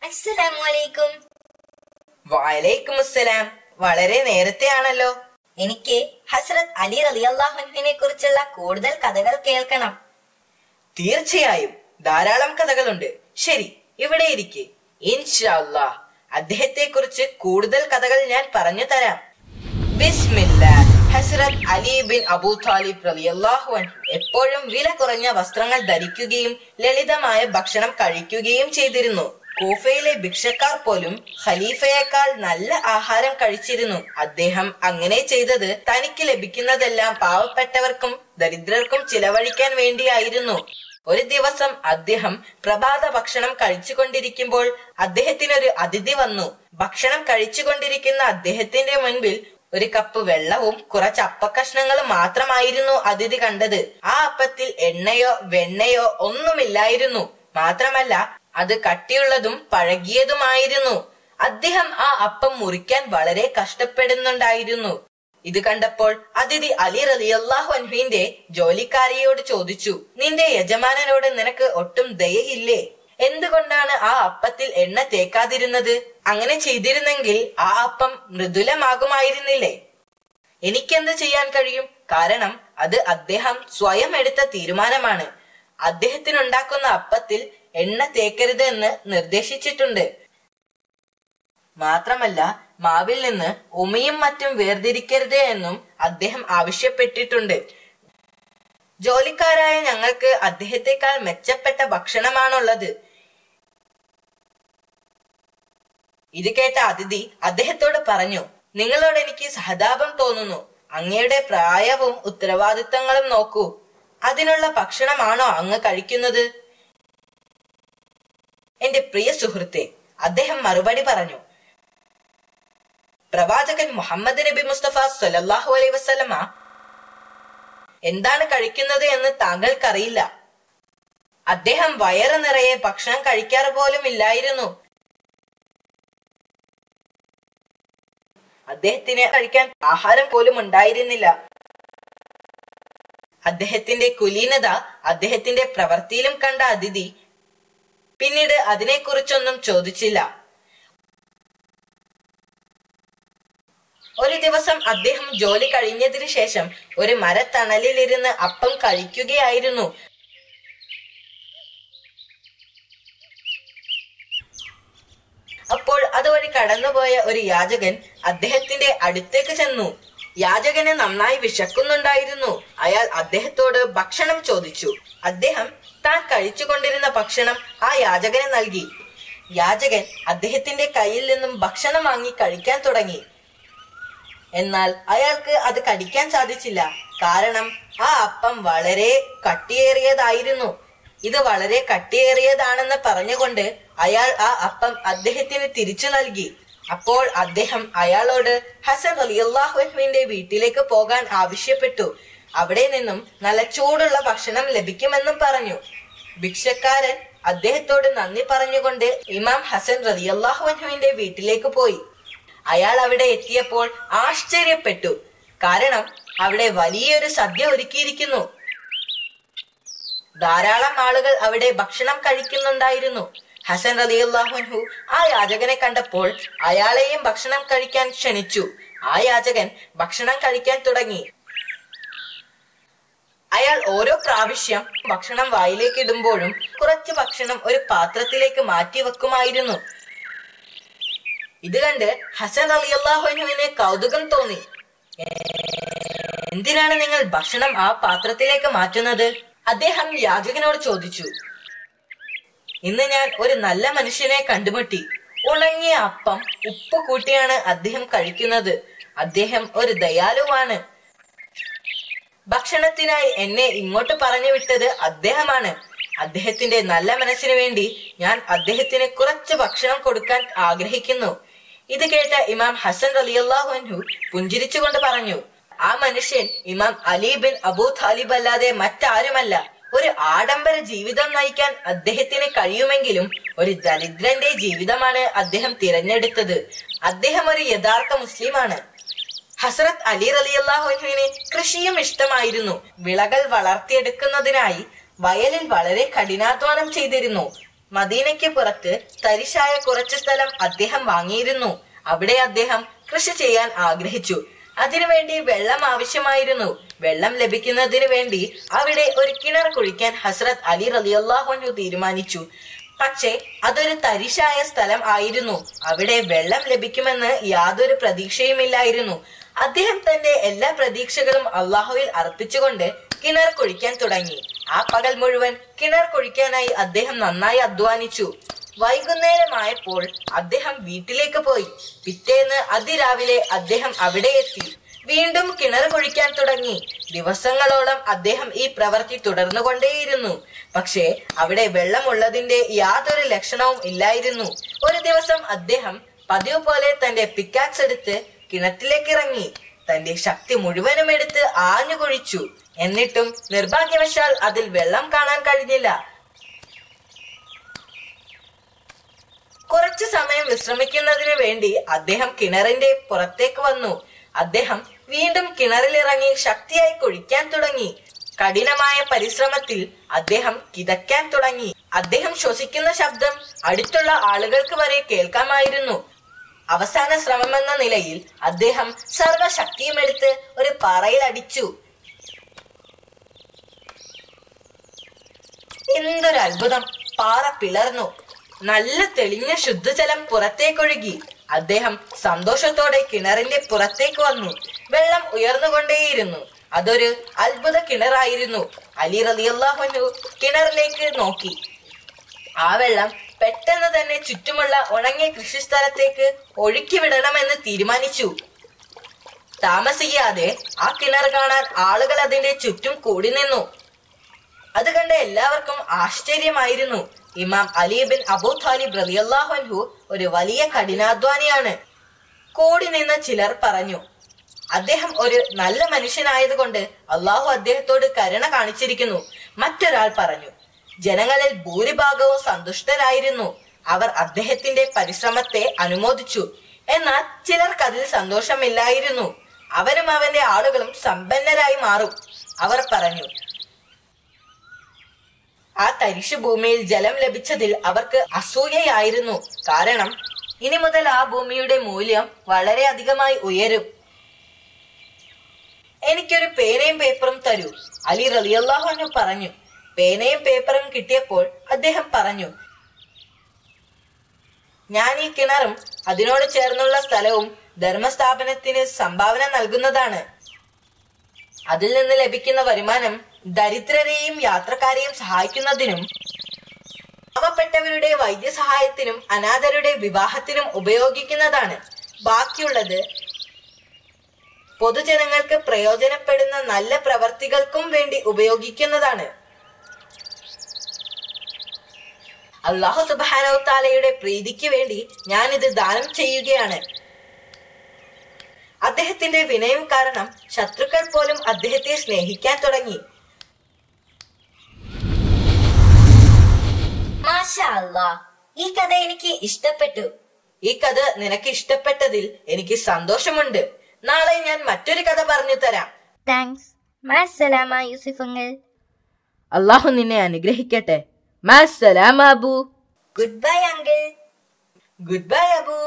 അസ്സലാമു അലൈക്കും. വഅലൈക്കും അസ്സലാം. വളരെ നേരത്തെയാണല്ലോ. എനിക്ക് ഹസ്രത്ത് അലി റളിയല്ലാഹു അൻഹുവിനെ കുറിച്ചുള്ള കൂടുതൽ കഥകൾ കേൾക്കണം. തീർച്ചയായും ധാരാളം കഥകളുണ്ട്. ശരി, ഇവിടെ ഇരിക്കെ. ഇൻഷാ അല്ലാഹ് അദ്ദേഹത്തെ കുറിച്ച് കൂടുതൽ കഥകൾ ഞാൻ പറഞ്ഞു തരാം. ബിസ്മില്ലാഹ്. ഹസ്രത്ത് അലി ബിൻ അബൂ താലിബ് റളിയല്ലാഹു അൻഹു എപ്പോഴും വില കുറഞ്ഞ വസ്ത്രങ്ങൾ ധരിക്കുകയും ലളിതമായ ഭക്ഷണം കഴിക്കുകയും ചെയ്തിരുന്നു. കൂഫയിലെ ഭിക്ഷക്കാർ പോലും ഖലീഫയേക്കാൾ നല്ല ആഹാരം കഴിച്ചിരുന്നു. അദ്ദേഹം അങ്ങനെ ചെയ്തത് തനിക്ക് ലഭിക്കുന്നതെല്ലാം പാവപ്പെട്ടവർക്കും ദരിദ്രർക്കും ചിലവഴിക്കാൻ വേണ്ടിയായിരുന്നു. ഒരു ദിവസം അദ്ദേഹം പ്രഭാത ഭക്ഷണം കഴിച്ചുകൊണ്ടിരിക്കുമ്പോൾ അദ്ദേഹത്തിനൊരു അതിഥി വന്നു. ഭക്ഷണം കഴിച്ചുകൊണ്ടിരിക്കുന്ന അദ്ദേഹത്തിന്റെ മുൻപിൽ ഒരു കപ്പ് വെള്ളവും കുറച്ച് അപ്പക്കഷ്ണങ്ങളും മാത്രമായിരുന്നു അതിഥി കണ്ടത്. ആ അപ്പത്തിൽ എണ്ണയോ വെണ്ണയോ ഒന്നുമില്ലായിരുന്നു. മാത്രമല്ല അത് കട്ടിയുള്ളതും പഴകിയതുമായിരുന്നു. അദ്ദേഹം ആ അപ്പം മുറിക്കാൻ വളരെ കഷ്ടപ്പെടുന്നുണ്ടായിരുന്നു. ഇത് കണ്ടപ്പോൾ അതിഥി അലി റളിയല്ലാഹു അൻഹുവിന്റെ ജോലിക്കാരിയോട് ചോദിച്ചു, നിന്റെ യജമാനനോട് നിനക്ക് ഒട്ടും ദയയില്ലേ? എന്തുകൊണ്ടാണ് ആ അപ്പത്തിൽ എണ്ണ തേക്കാതിരുന്നത്? അങ്ങനെ ചെയ്തിരുന്നെങ്കിൽ ആ അപ്പം മൃദുലമാകുമായിരുന്നില്ലേ? എനിക്കെന്ത് ചെയ്യാൻ കഴിയും? കാരണം അത് അദ്ദേഹം സ്വയം എടുത്ത തീരുമാനമാണ്. അദ്ദേഹത്തിനുണ്ടാക്കുന്ന അപ്പത്തിൽ എണ്ണ തേക്കരുത് എന്ന് നിർദ്ദേശിച്ചിട്ടുണ്ട്. മാത്രമല്ല മാവിൽ നിന്ന് ഉമിയും മറ്റും വേർതിരിക്കരുത് എന്നും അദ്ദേഹം ആവശ്യപ്പെട്ടിട്ടുണ്ട്. ജോലിക്കാരായ ഞങ്ങൾക്ക് അദ്ദേഹത്തെക്കാൾ മെച്ചപ്പെട്ട ഭക്ഷണമാണുള്ളത്. ഇത് കേട്ട അതിഥി അദ്ദേഹത്തോട് പറഞ്ഞു, നിങ്ങളോട് എനിക്ക് സഹതാപം തോന്നുന്നു. അങ്ങയുടെ പ്രായവും ഉത്തരവാദിത്തങ്ങളും നോക്കൂ. അതിനുള്ള ഭക്ഷണമാണോ അങ്ങ് കഴിക്കുന്നത്? എന്റെ പ്രിയ സുഹൃത്തെ, അദ്ദേഹം മറുപടി പറഞ്ഞു, പ്രവാചകൻ മുഹമ്മദ് നബി മുസ്തഫ സ്വല്ലല്ലാഹു അലൈഹി വസല്ലമ എന്താണ് കഴിക്കുന്നത് എന്ന് താങ്കൾക്കറിയില്ല. അദ്ദേഹം വയറ് നിറയെ ഭക്ഷണം കഴിക്കാറ് പോലും ഇല്ലായിരുന്നു. അദ്ദേഹത്തിന് കഴിക്കാൻ ആഹാരം പോലും ഉണ്ടായിരുന്നില്ല. അദ്ദേഹത്തിന്റെ കുലീനത അദ്ദേഹത്തിന്റെ പ്രവൃത്തിയിലും കണ്ട അതിഥി പിന്നീട് അതിനെക്കുറിച്ചൊന്നും ചോദിച്ചില്ല. ഒരു ദിവസം അദ്ദേഹം ജോലി കഴിഞ്ഞതിന് ശേഷം ഒരു മരത്തണലിലിരുന്ന് അപ്പം കഴിക്കുകയായിരുന്നു. അപ്പോൾ അതുവഴി കടന്നുപോയ ഒരു യാചകൻ അദ്ദേഹത്തിന്റെ അടുത്തേക്ക് ചെന്നു. യാചകന് നന്നായി വിശക്കുന്നുണ്ടായിരുന്നു. അയാൾ അദ്ദേഹത്തോട് ഭക്ഷണം ചോദിച്ചു. അദ്ദേഹം താൻ കഴിച്ചുകൊണ്ടിരുന്ന ഭക്ഷണം ആ യാചകന് നൽകി. യാചകൻ അദ്ദേഹത്തിന്റെ കയ്യിൽ നിന്നും ഭക്ഷണം വാങ്ങി കഴിക്കാൻ തുടങ്ങി. എന്നാൽ അയാൾക്ക് അത് കടിക്കാൻ സാധിച്ചില്ല. കാരണം ആ അപ്പം വളരെ കട്ടിയേറിയതായിരുന്നു. ഇത് വളരെ കട്ടിയേറിയതാണെന്ന് പറഞ്ഞുകൊണ്ട് അയാൾ ആ അപ്പം അദ്ദേഹത്തിന് തിരിച്ചു നൽകി. അപ്പോൾ അദ്ദേഹം അയാളോട് ഹസൻ റളിയല്ലാഹു അൻഹുവിന്റെ വീട്ടിലേക്ക് പോകാൻ ആവശ്യപ്പെട്ടു. അവിടെ നിന്നും നല്ല ചൂടുള്ള ഭക്ഷണം ലഭിക്കുമെന്നും പറഞ്ഞു. ഭിക്ഷക്കാരൻ അദ്ദേഹത്തോട് നന്ദി പറഞ്ഞുകൊണ്ട് ഇമാം ഹസൻ റളിയല്ലാഹു അൻഹുവിന്റെ വീട്ടിലേക്ക് പോയി. അയാൾ അവിടെ എത്തിയപ്പോൾ ആശ്ചര്യപ്പെട്ടു. കാരണം അവിടെ വലിയൊരു സദ്യ ഒരുക്കിയിരിക്കുന്നു. ധാരാളം ആളുകൾ അവിടെ ഭക്ഷണം കഴിക്കുന്നുണ്ടായിരുന്നു. ഹസൻ റളിയല്ലാഹു അൻഹു ആ യാചകനെ കണ്ടപ്പോൾ അയാളെയും ഭക്ഷണം കഴിക്കാൻ ക്ഷണിച്ചു. ആ യാചകൻ ഭക്ഷണം കഴിക്കാൻ തുടങ്ങി. അയാൾ ഓരോ പ്രാവശ്യം ഭക്ഷണം വായിലേക്ക് ഇടുമ്പോഴും കുറച്ച് ഭക്ഷണം ഒരു പാത്രത്തിലേക്ക് മാറ്റി വെക്കുമായിരുന്നു. ഇത് കണ്ട് ഹസൻ റളിയല്ലാഹു അൻഹുവിന് കൗതുകം തോന്നി. എന്തിനാണ് നിങ്ങൾ ഭക്ഷണം ആ പാത്രത്തിലേക്ക് മാറ്റുന്നത്? അദ്ദേഹം യാചകനോട് ചോദിച്ചു. ഇന്ന് ഞാൻ ഒരു നല്ല മനുഷ്യനെ കണ്ടുമുട്ടി. ഉണങ്ങിയ അപ്പം ഉപ്പ് കൂട്ടിയാണ് അദ്ദേഹം കഴിക്കുന്നത്. അദ്ദേഹം ഒരു ദയാലുവാണ്. ഭക്ഷണത്തിനായി എന്നെ ഇങ്ങോട്ട് പറഞ്ഞു വിട്ടത് അദ്ദേഹമാണ്. അദ്ദേഹത്തിന്റെ നല്ല മനസ്സിന് വേണ്ടി ഞാൻ അദ്ദേഹത്തിന് കുറച്ച് ഭക്ഷണം കൊടുക്കാൻ ആഗ്രഹിക്കുന്നു. ഇത് കേട്ട ഇമാം ഹസൻ റളിയല്ലാഹു അൻഹു പുഞ്ചിരിച്ചുകൊണ്ട് പറഞ്ഞു, ആ മനുഷ്യൻ ഇമാം അലി ബിൻ അബൂ താലിബ് അല്ലാതെ മറ്റാരുമല്ല. ഒരു ആഡംബര ജീവിതം നയിക്കാൻ അദ്ദേഹത്തിന് കഴിയുമെങ്കിലും ഒരു ദരിദ്രന്റെ ജീവിതമാണ് അദ്ദേഹം തിരഞ്ഞെടുത്തത്. അദ്ദേഹം ഒരു യഥാർത്ഥ മുസ്ലിമാണ്. ഹസ്രത്ത് അലി റളിയല്ലാഹു അൻഹുവിന് കൃഷിയും ഇഷ്ടമായിരുന്നു. വിളകൾ വളർത്തിയെടുക്കുന്നതിനായി വയലിൽ വളരെ കഠിനാധ്വാനം ചെയ്തിരുന്നു. മദീനയ്ക്ക് പുറത്ത് തരിശായ കുറച്ചു സ്ഥലം അദ്ദേഹം വാങ്ങിയിരുന്നു. അവിടെ അദ്ദേഹം കൃഷി ചെയ്യാൻ ആഗ്രഹിച്ചു. അതിനുവേണ്ടി വെള്ളം ആവശ്യമായിരുന്നു. വെള്ളം ലഭിക്കുന്നതിന് വേണ്ടി അവിടെ ഒരു കിണർ കുഴിക്കാൻ ഹസ്രത്ത് അലി റളിയല്ലാഹു അൻഹു തീരുമാനിച്ചു. പക്ഷേ അതൊരു തരിശായ സ്ഥലം ആയിരുന്നു. അവിടെ വെള്ളം ലഭിക്കുമെന്ന് യാതൊരു പ്രതീക്ഷയുമില്ലായിരുന്നു. അദ്ദേഹം തന്റെ എല്ലാ പ്രതീക്ഷകളും അള്ളാഹുവിൽ അർപ്പിച്ചുകൊണ്ട് കിണർ കുഴിക്കാൻ തുടങ്ങി. ആ പകൽ മുഴുവൻ കിണർ കുഴിക്കാനായി അദ്ദേഹം നന്നായി അധ്വാനിച്ചു. വൈകുന്നേരമായപ്പോൾ അദ്ദേഹം വീട്ടിലേക്ക് പോയി. പിറ്റേന്ന് അതിരാവിലെ അദ്ദേഹം അവിടെ എത്തി. വീണ്ടും കിണർ കുഴിക്കാൻ തുടങ്ങി. ദിവസങ്ങളോളം അദ്ദേഹം ഈ പ്രവൃത്തി തുടർന്നുകൊണ്ടേയിരുന്നു. പക്ഷേ അവിടെ വെള്ളമുള്ളതിന്റെ യാതൊരു ലക്ഷണവും ഇല്ലായിരുന്നു. ഒരു ദിവസം അദ്ദേഹം പതിവ് പോലെ തന്റെ പിക്കാക്സ് എടുത്ത് കിണറ്റിലേക്ക് ഇറങ്ങി. തന്റെ ശക്തി മുഴുവനും എടുത്ത് ആഞ്ഞു കുഴിച്ചു. എന്നിട്ടും നിർഭാഗ്യവശാൽ അതിൽ വെള്ളം കാണാൻ കഴിഞ്ഞില്ല. കുറച്ചു സമയം വിശ്രമിക്കുന്നതിന് വേണ്ടി അദ്ദേഹം കിണറിന്റെ പുറത്തേക്ക് വന്നു. അദ്ദേഹം വീണ്ടും കിണറിലിറങ്ങി ശക്തിയായി കുഴിക്കാൻ തുടങ്ങി. കഠിനമായ പരിശ്രമത്തിൽ അദ്ദേഹം കിതയ്ക്കാൻ തുടങ്ങി. അദ്ദേഹം ശ്വസിക്കുന്ന ശബ്ദം അടുത്തുള്ള ആളുകൾക്ക് വരെ കേൾക്കാമായിരുന്നു. അവസാന ശ്രമമെന്ന നിലയിൽ അദ്ദേഹം സർവശക്തിയും എടുത്ത് ഒരു പാറയിൽ അടിച്ചു. എന്തൊരു അത്ഭുതം! പാറ പിളർന്നു. നല്ല തെളിഞ്ഞ ശുദ്ധജലം പുറത്തേക്കൊഴുകി. അദ്ദേഹം സന്തോഷത്തോടെ കിണറിന്റെ പുറത്തേക്ക് വന്നു. വെള്ളം ഉയർന്നുകൊണ്ടേയിരുന്നു. അതൊരു അത്ഭുത കിണറായിരുന്നു. അലി റളിയല്ലാഹു അൻഹു കിണറിലേക്ക് നോക്കി. ആ വെള്ളം പെട്ടെന്ന് തന്നെ ചുറ്റുമുള്ള ഉണങ്ങിയ കൃഷിസ്ഥലത്തേക്ക് ഒഴുക്കി വിടണമെന്ന് തീരുമാനിച്ചു. താമസിയാതെ ആ കിണർ കാണാൻ ആളുകൾ അതിന്റെ ചുറ്റും കൂടി നിന്നു. അത് കണ്ട എല്ലാവർക്കും ആശ്ചര്യമായിരുന്നു. ഇമാം അലി ബിൻ അബൂ താലിബ് റളിയല്ലാഹു അൻഹു ഒരു വലിയ കഠിനാധ്വാനിയാണ്. കൂടി നിന്ന ചിലർ പറഞ്ഞു, അദ്ദേഹം ഒരു നല്ല മനുഷ്യനായതുകൊണ്ട് അള്ളാഹു അദ്ദേഹത്തോട് കരുണ കാണിച്ചിരിക്കുന്നു. മറ്റൊരാൾ പറഞ്ഞു, ജനങ്ങളിൽ ഭൂരിഭാഗവും സന്തുഷ്ടരായിരുന്നു. അവർ അദ്ദേഹത്തിന്റെ പരിശ്രമത്തെ അനുമോദിച്ചു. എന്നാൽ ചിലർക്ക് അതിൽ സന്തോഷമില്ലായിരുന്നു. അവരും അവന്റെ ആളുകളും സമ്പന്നരായി മാറും. അവർ പറഞ്ഞു, ആ തരിശു ഭൂമിയിൽ ജലം ലഭിച്ചതിൽ അവർക്ക് അസൂയയായിരുന്നു. കാരണം ഇനി മുതൽ ആ ഭൂമിയുടെ മൂല്യം വളരെ അധികമായി ഉയരും. എനിക്കൊരു പേനയും പേപ്പറും തരൂ, അലി റളിയല്ലാഹു അൻഹു പറഞ്ഞു. പേനയും പേപ്പറും കിട്ടിയപ്പോൾ അദ്ദേഹം പറഞ്ഞു, ഞാൻ ഈ കിണറും അതിനോട് ചേർന്നുള്ള സ്ഥലവും ധർമ്മസ്ഥാപനത്തിന് സംഭാവന നൽകുന്നതാണ്. അതിൽ നിന്ന് ലഭിക്കുന്ന വരുമാനം ദരിദ്രരെയും യാത്രക്കാരെയും സഹായിക്കുന്നതിനും പാവപ്പെട്ടവരുടെ വൈദ്യസഹായത്തിനും അനാഥരുടെ വിവാഹത്തിനും ഉപയോഗിക്കുന്നതാണ്. ബാക്കിയുള്ളത് പൊതുജനങ്ങൾക്ക് പ്രയോജനപ്പെടുന്ന നല്ല പ്രവർത്തികൾക്കും വേണ്ടി ഉപയോഗിക്കുന്നതാണ്. അല്ലാഹു സുബ്ഹാനഹു തആലയുടെ പ്രീതിക്ക് വേണ്ടി ഞാൻ ഇത് ദാനം ചെയ്യുകയാണ്. അദ്ദേഹത്തിന്റെ വിനയം കാരണം ശത്രുക്കൾ പോലും അദ്ദേഹത്തെ സ്നേഹിക്കാൻ തുടങ്ങി. മാഷാ അല്ലാഹ്, ഈ കഥ എനിക്ക് ഇഷ്ടപ്പെട്ടു. ഈ കഥ നിനക്ക് ഇഷ്ടപ്പെട്ടതിൽ എനിക്ക് സന്തോഷമുണ്ട്. നാളെ ഞാൻ മറ്റൊരു കഥ പറഞ്ഞു തരാം. താങ്ക്സ്. മഅസ്സലാമ യൂസുഫ് അങ്കിൾ. അള്ളാഹു നിന്നെ അനുഗ്രഹിക്കട്ടെ. മഅസ്സലാമ Abu. Good bye uncle. Good bye Abu.